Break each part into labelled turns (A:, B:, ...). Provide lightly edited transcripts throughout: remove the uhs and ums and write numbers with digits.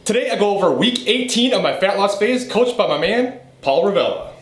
A: Today I go over week 18 of my fat loss phase, coached by my man, Paul Revelia.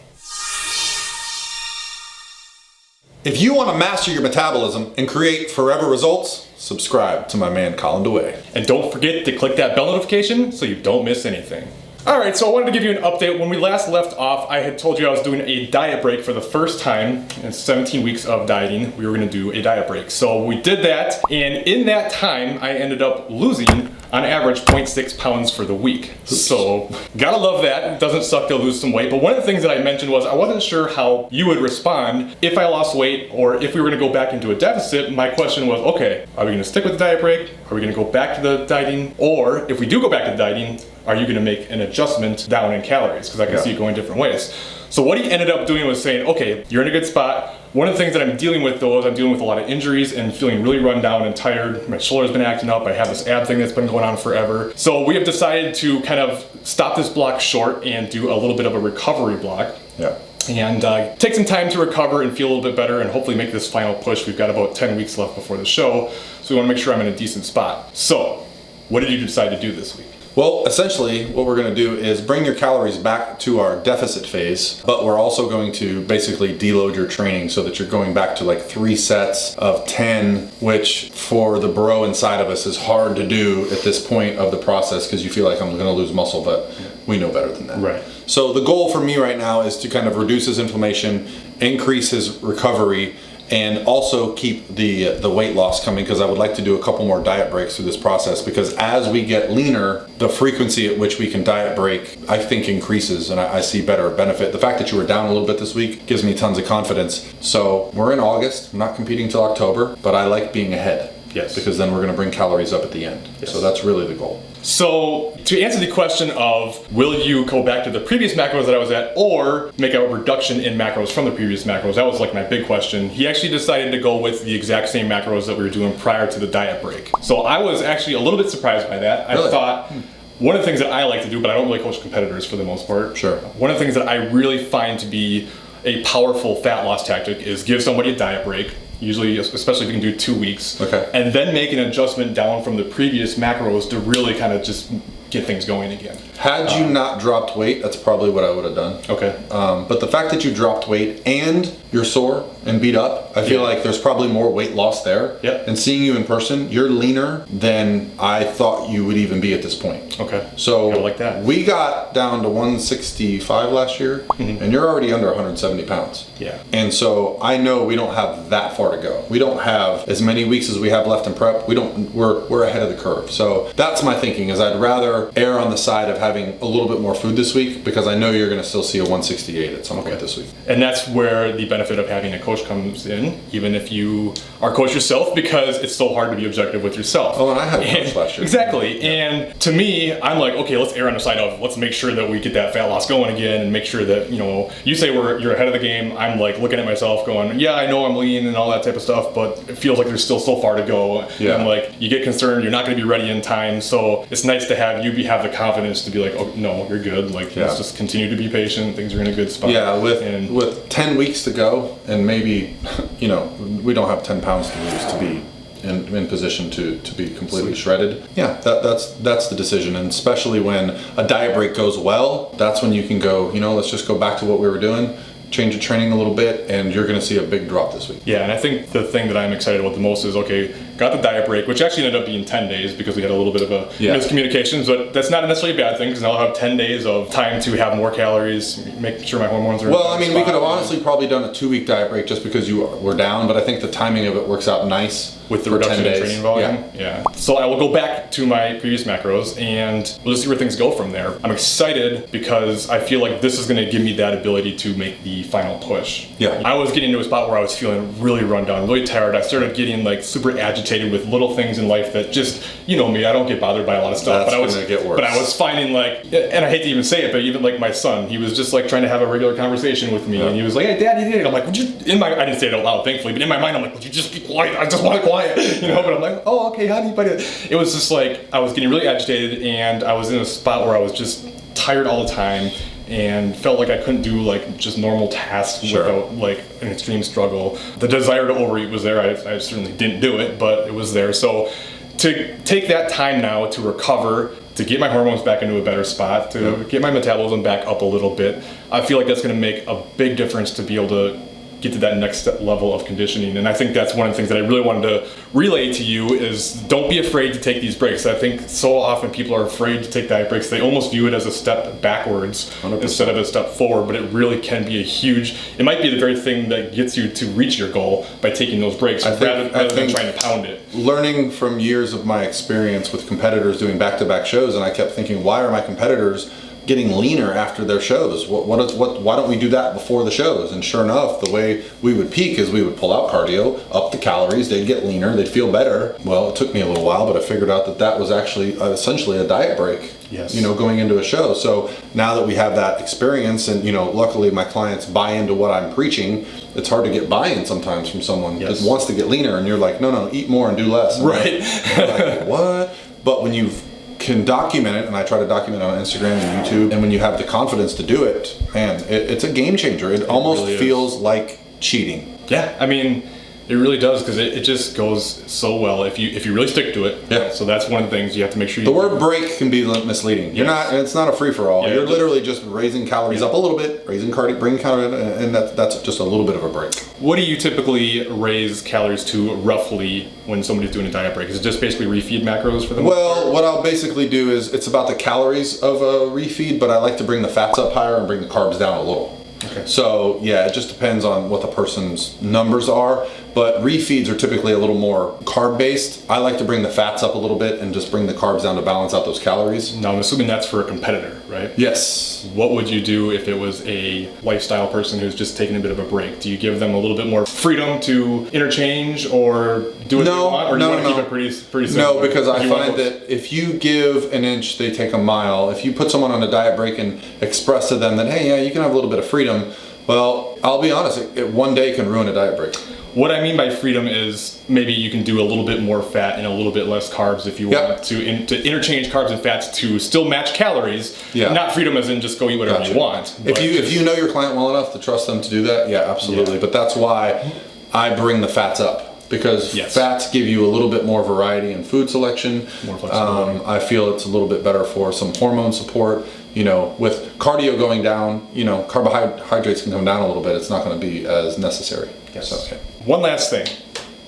B: If you want to master your metabolism and create forever results, subscribe to my man Colin DeWaay.
A: And don't forget to click that bell notification so you don't miss anything. Alright, so I wanted to give you an update. When we last left off, I had told you I was doing a diet break for the first time in 17 weeks of dieting. We were going to do a diet break. So we did that, and in that time, I ended up losing, on average, 0.6 pounds for the week. So, gotta love that. It doesn't suck to lose some weight. But one of the things that I mentioned was I wasn't sure how you would respond if I lost weight or if we were going to go back into a deficit. My question was, okay, are we going to stick with the diet break? Are we going to go back to the dieting? Or if we do go back to the dieting, are you going to make an adjustment down in calories? Because I can see it going different ways. So what he ended up doing was saying, okay, you're in a good spot. One of the things that I'm dealing with though is I'm dealing with a lot of injuries and feeling really run down and tired. My shoulder's been acting up. I have this ab thing that's been going on forever. So we have decided to kind of stop this block short and do a little bit of a recovery block.
B: Yeah.
A: And take some time to recover and feel a little bit better and hopefully make this final push. We've got about 10 weeks left before the show. So we want to make sure I'm in a decent spot. So what did you decide to do this week?
B: Well, essentially what we're going to do is bring your calories back to our deficit phase, but we're also going to basically deload your training so that you're going back to like 3 sets of 10, which for the bro inside of us is hard to do at this point of the process because you feel like I'm going to lose muscle, but we know better than that.
A: Right.
B: So the goal for me right now is to kind of reduce his inflammation, increase his recovery, and also keep the weight loss coming, because I would like to do a couple more diet breaks through this process, because as we get leaner, the frequency at which we can diet break, I think, increases, and I see better benefit. The fact that you were down a little bit this week gives me tons of confidence. So we're in August, I'm not competing till October, but I like being ahead.
A: Yes.
B: Because then we're going to bring calories up at the end. Yes. So that's really the goal.
A: So to answer the question of will you go back to the previous macros that I was at or make a reduction in macros from the previous macros, that was like my big question. He actually decided to go with the exact same macros that we were doing prior to the diet break. So I was actually a little bit surprised by that.
B: Really?
A: I thought one of the things that I like to do, but I don't really coach competitors for the most part.
B: Sure.
A: One of the things that I really find to be a powerful fat loss tactic is give somebody a diet break. Usually, especially if you can do 2 weeks,
B: okay,
A: and then make an adjustment down from the previous macros to really kind of just get things going again.
B: Had you not dropped weight, that's probably what I would have done.
A: Okay.
B: But the fact that you dropped weight and you're sore and beat up, I feel like there's probably more weight loss there.
A: Yep.
B: And seeing you in person, you're leaner than I thought you would even be at this point.
A: Okay.
B: So
A: I like that.
B: We got down to 165 last year, and you're already under 170 pounds.
A: Yeah.
B: And so I know we don't have that far to go. We don't have as many weeks as we have left in prep. We're ahead of the curve. So that's my thinking, is I'd rather err on the side of having a little bit more food this week, because I know you're going to still see a 168 at some point this week.
A: And that's where the benefit of having a coach comes in, even if you are coach yourself, because it's so hard to be objective with yourself.
B: Oh, and I had a coach last year.
A: Exactly. Yeah. And to me, I'm like, okay, let's err on the side of let's make sure that we get that fat loss going again, and make sure that, you say you're ahead of the game. I'm like looking at myself going, yeah, I know I'm lean and all that type of stuff, but it feels like there's still so far to go.
B: Yeah.
A: And like, you get concerned, you're not going to be ready in time. So it's nice to have you have the confidence to be like, oh, no, you're good. Like, let's just continue to be patient. Things are in a good spot.
B: Yeah, with 10 weeks to go, and maybe, we don't have 10 pounds to lose to be in position to be completely shredded. Yeah, that's the decision. And especially when a diet break goes well, that's when you can go, let's just go back to what we were doing, change your training a little bit, and you're going to see a big drop this week.
A: Yeah, and I think the thing that I'm excited about the most is, okay, got the diet break, which actually ended up being 10 days because we had a little bit of a miscommunications, but that's not necessarily a bad thing, because now I'll have 10 days of time to have more calories, make sure my hormones are in
B: Well, I mean, we could have honestly probably done a 2-week diet break just because you were down, but I think the timing of it works out nice.
A: With the reduction in training volume? Yeah. So I will go back to my previous macros, and we'll just see where things go from there. I'm excited because I feel like this is going to give me that ability to make the final push.
B: Yeah.
A: I was getting to a spot where I was feeling really run down, really tired. I started getting like super agitated with little things in life that just, me, I don't get bothered by a lot of stuff.
B: That's going to get worse.
A: But I was finding like, and I hate to even say it, but even like my son, he was just like trying to have a regular conversation with me, and he was like, hey, Dad, you did it. I'm like, I didn't say it out loud, thankfully, but in my mind, I'm like, would you just be quiet? I just want it quiet, but I'm like, oh, okay, honey, but it was just like, I was getting really agitated, and I was in a spot where I was just tired all the time and felt like I couldn't do like just normal tasks without like an extreme struggle. The desire to overeat was there. I certainly didn't do it, but it was there. So to take that time now to recover, to get my hormones back into a better spot, to get my metabolism back up a little bit. I feel like that's going to make a big difference to be able to get to that next level of conditioning. And I think that's one of the things that I really wanted to relay to you is don't be afraid to take these breaks. I think so often people are afraid to take diet breaks. They almost view it as a step backwards 100%. Instead of a step forward, but it really can be it might be the very thing that gets you to reach your goal by taking those breaks rather than trying to pound it.
B: Learning from years of my experience with competitors doing back-to-back shows, and I kept thinking, why are my competitors getting leaner after their shows? Why don't we do that before the shows? And sure enough, the way we would peak is we would pull out cardio, up the calories, they'd get leaner, they'd feel better. Well, it took me a little while, but I figured out that that was actually essentially a diet break.
A: Yes.
B: Going into a show. So now that we have that experience, and luckily my clients buy into what I'm preaching, it's hard to get buy-in sometimes from someone that wants to get leaner, and you're like, no, eat more and do less. And
A: right.
B: Like, what? But when you can document it, and I try to document it on Instagram and YouTube, and when you have the confidence to do it, man, it's a game changer. It almost really feels like cheating.
A: Yeah, I mean, it really does, because it just goes so well if you really stick to it.
B: Yeah.
A: So that's one of the things you have to make sure.
B: The word break can be misleading. It's not a free for all. You're literally just raising calories up a little bit, bringing calories, and that's just a little bit of a break.
A: What do you typically raise calories to roughly when somebody's doing a diet break? Is it just basically refeed macros for them?
B: Well, what I'll basically do is it's about the calories of a refeed, but I like to bring the fats up higher and bring the carbs down a little.
A: Okay.
B: So yeah, it just depends on what the person's numbers are, but refeeds are typically a little more carb based. I like to bring the fats up a little bit and just bring the carbs down to balance out those calories.
A: Now I'm assuming that's for a competitor, right?
B: Yes.
A: What would you do if it was a lifestyle person who's just taking a bit of a break? Do you give them a little bit more freedom to interchange or do what they want? Or do you want to keep it pretty simple?
B: No, because I find that if you give an inch, they take a mile. If you put someone on a diet break and express to them that, hey, yeah, you can have a little bit of freedom, well, I'll be honest, it one day can ruin a diet break.
A: What I mean by freedom is maybe you can do a little bit more fat and a little bit less carbs if you want to interchange carbs and fats to still match calories. Yeah. Not freedom as in just go eat whatever you want.
B: If you know your client well enough to trust them to do that, yeah, absolutely. Yeah. But that's why I bring the fats up, because fats give you a little bit more variety in food selection.
A: More flexibility.
B: I feel it's a little bit better for some hormone support. With cardio going down, carbohydrates can come down a little bit. It's not going to be as necessary.
A: Yes. So, okay. One last thing.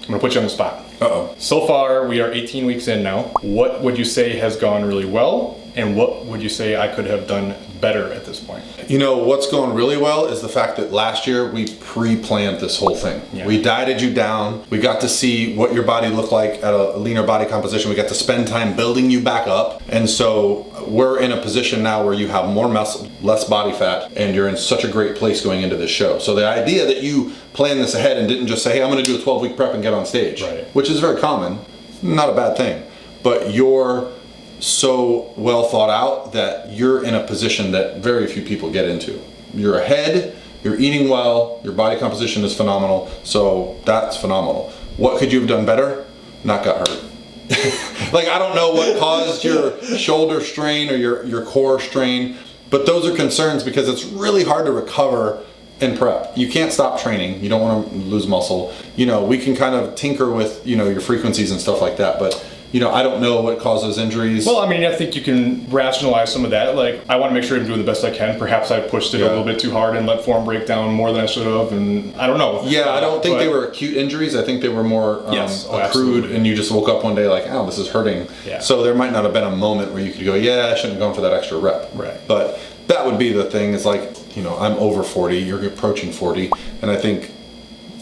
A: I'm going to put you on the spot.
B: Uh-oh.
A: So far, we are 18 weeks in now. What would you say has gone really well? And what would you say I could have done better at this point?
B: What's going really well is the fact that last year we pre-planned this whole thing. Yeah. We dieted you down. We got to see what your body looked like at a leaner body composition. We got to spend time building you back up. And so we're in a position now where you have more muscle, less body fat, and you're in such a great place going into this show. So the idea that you planned this ahead and didn't just say, hey, I'm going to do a 12-week prep and get on stage, which is very common, not a bad thing. But you're so well thought out that you're in a position that very few people get into. You're ahead, you're eating well, your body composition is phenomenal, so that's phenomenal. What could you have done better? Not got hurt. I don't know what caused your shoulder strain or your core strain, but those are concerns because it's really hard to recover in prep. You can't stop training. You don't want to lose muscle. We can kind of tinker with, your frequencies and stuff like that, but I don't know what causes injuries.
A: Well, I think you can rationalize some of that. I want to make sure I'm doing the best I can. Perhaps I pushed it a little bit too hard and let form break down more than I should have, and I don't know.
B: Yeah, I don't think they were acute injuries. I think they were more accrued, and you just woke up one day like, oh, this is hurting. Yeah. So there might not have been a moment where you could go, yeah, I shouldn't have gone for that extra rep.
A: Right.
B: But that would be the thing is I'm over 40, you're approaching 40, and I think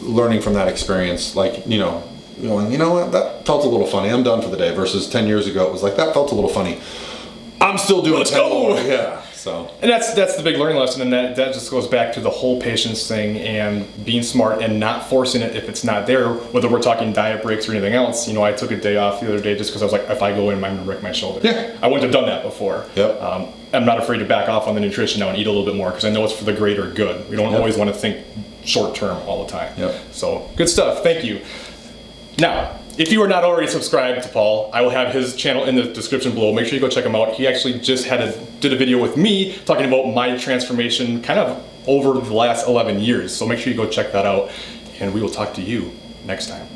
B: learning from that experience, going, what, that felt a little funny, I'm done for the day, versus 10 years ago it was like, that felt a little funny, I'm still doing 10 more. Yeah. So. And that's the big learning lesson, and that just goes back to the whole patience thing and being smart and not forcing it if it's not there, whether we're talking diet breaks or anything else. I took a day off the other day just because I was like, if I go in, I'm going to wreck my shoulder. Yeah. I wouldn't have done that before. Yep. I'm not afraid to back off on the nutrition now and eat a little bit more because I know it's for the greater good. We don't always want to think short term all the time. Yep. So good stuff. Thank you. Now, if you are not already subscribed to Paul, I will have his channel in the description below. Make sure you go check him out. He actually just did a video with me talking about my transformation kind of over the last 11 years. So make sure you go check that out, and we will talk to you next time.